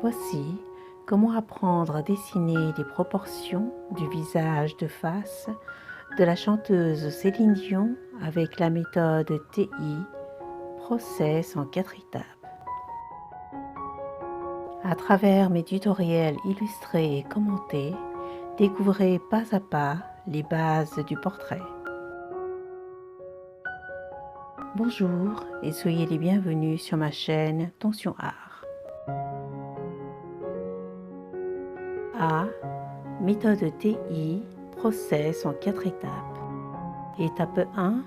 Voici comment apprendre à dessiner les proportions du visage de face de la chanteuse Céline Dion avec la méthode TI, process en 4 étapes. À travers mes tutoriels illustrés et commentés, découvrez pas à pas les bases du portrait. Bonjour et soyez les bienvenus sur ma chaîne Tension Art. A. Méthode TI, process en 4 étapes. Étape 1.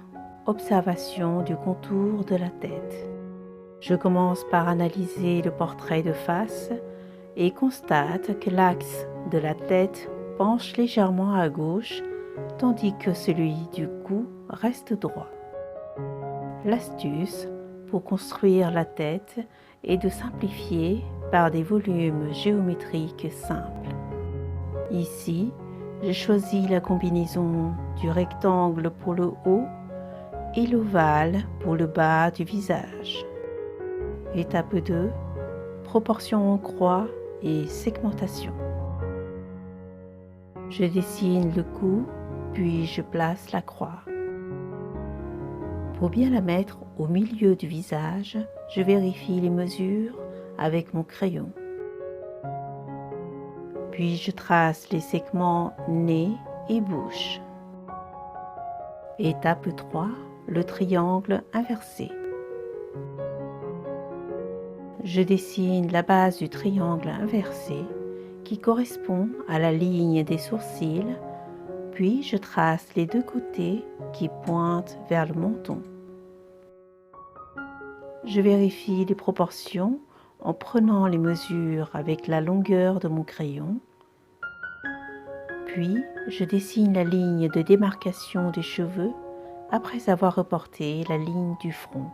Observation du contour de la tête. Je commence par analyser le portrait de face et constate que l'axe de la tête penche légèrement à gauche tandis que celui du cou reste droit. L'astuce pour construire la tête est de simplifier par des volumes géométriques simples. Ici, je choisis la combinaison du rectangle pour le haut et l'ovale pour le bas du visage. Étape 2. Proportion en croix et segmentation. Je dessine le cou, puis je place la croix. Pour bien la mettre au milieu du visage, je vérifie les mesures avec mon crayon. Puis je trace les segments nez et bouche. Étape 3, le triangle inversé. Je dessine la base du triangle inversé qui correspond à la ligne des sourcils, puis je trace les deux côtés qui pointent vers le menton. Je vérifie les proportions en prenant les mesures avec la longueur de mon crayon. Puis, je dessine la ligne de démarcation des cheveux après avoir reporté la ligne du front.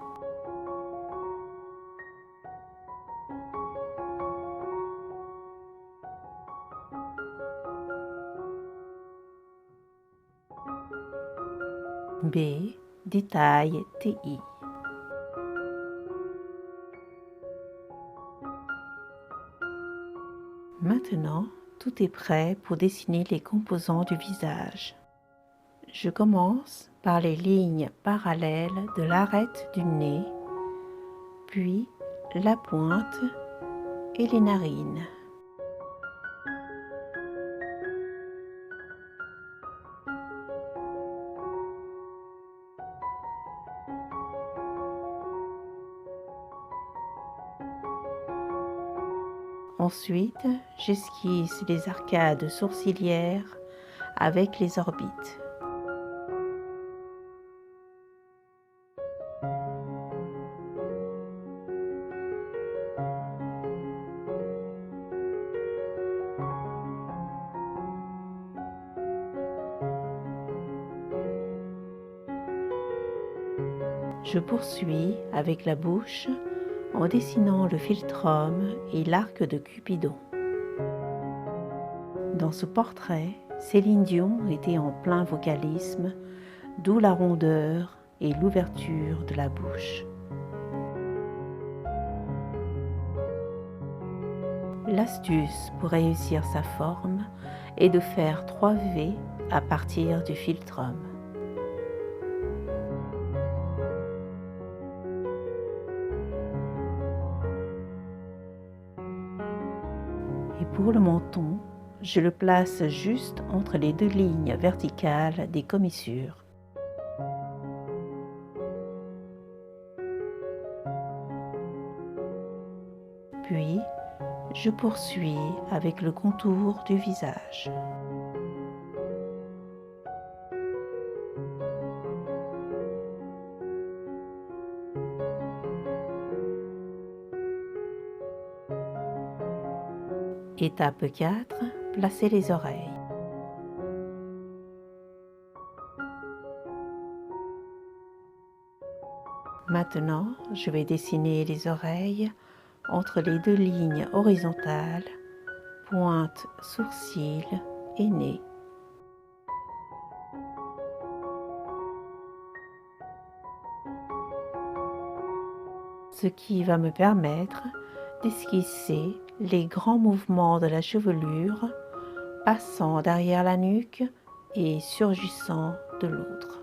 B. Détail TI. Maintenant, tout est prêt pour dessiner les composants du visage. Je commence par les lignes parallèles de l'arête du nez, puis la pointe et les narines. Ensuite, j'esquisse les arcades sourcilières avec les orbites. Je poursuis avec la bouche en dessinant le philtrum et l'arc de Cupidon. Dans ce portrait, Céline Dion était en plein vocalisme, d'où la rondeur et l'ouverture de la bouche. L'astuce pour réussir sa forme est de faire 3 V à partir du philtrum. Et pour le menton, je le place juste entre les 2 lignes verticales des commissures. Puis, je poursuis avec le contour du visage. Étape 4, placez les oreilles. Maintenant, je vais dessiner les oreilles entre les 2 lignes horizontales, pointe sourcils et nez. Ce qui va me permettre d'esquisser les grands mouvements de la chevelure, passant derrière la nuque et surgissant de l'autre.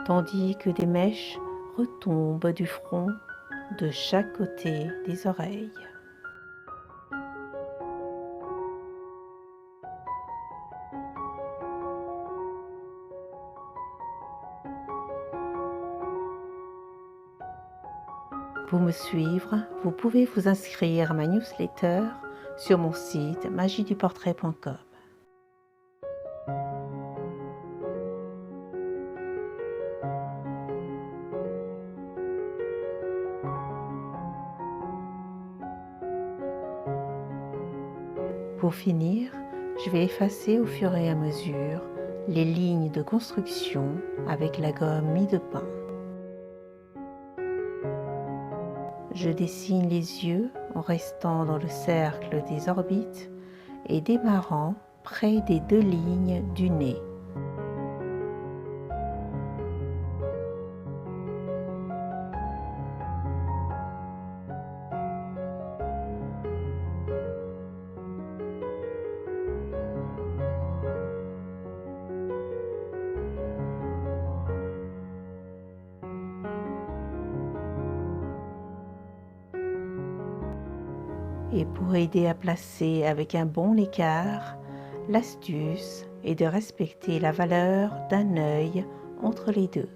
Tandis que des mèches retombent du front de chaque côté des oreilles. Pour me suivre, vous pouvez vous inscrire à ma newsletter sur mon site magieduportrait.com. Pour finir, je vais effacer au fur et à mesure les lignes de construction avec la gomme mie de pain. Je dessine les yeux en restant dans le cercle des orbites et démarrant près des 2 lignes du nez. Et pour aider à placer avec un bon écart, l'astuce est de respecter la valeur d'un œil entre les deux.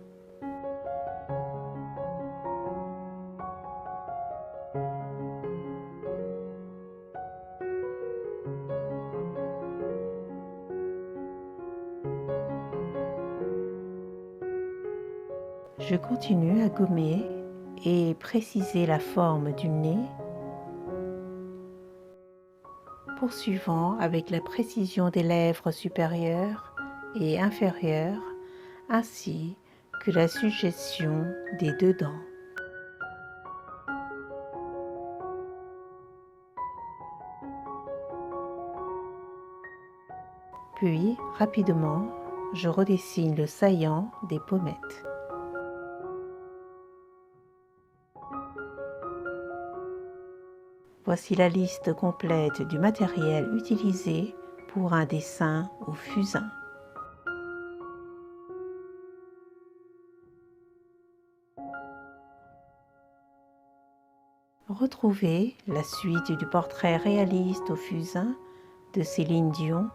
Je continue à gommer et préciser la forme du nez, poursuivant avec la précision des lèvres supérieures et inférieures, ainsi que la suggestion des 2 dents. Puis, rapidement, je redessine le saillant des pommettes. Voici la liste complète du matériel utilisé pour un dessin au fusain. Retrouvez la suite du portrait réaliste au fusain de Céline Dion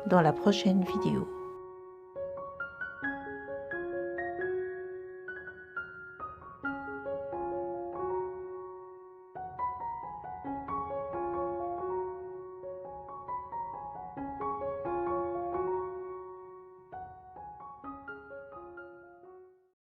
dans la prochaine vidéo.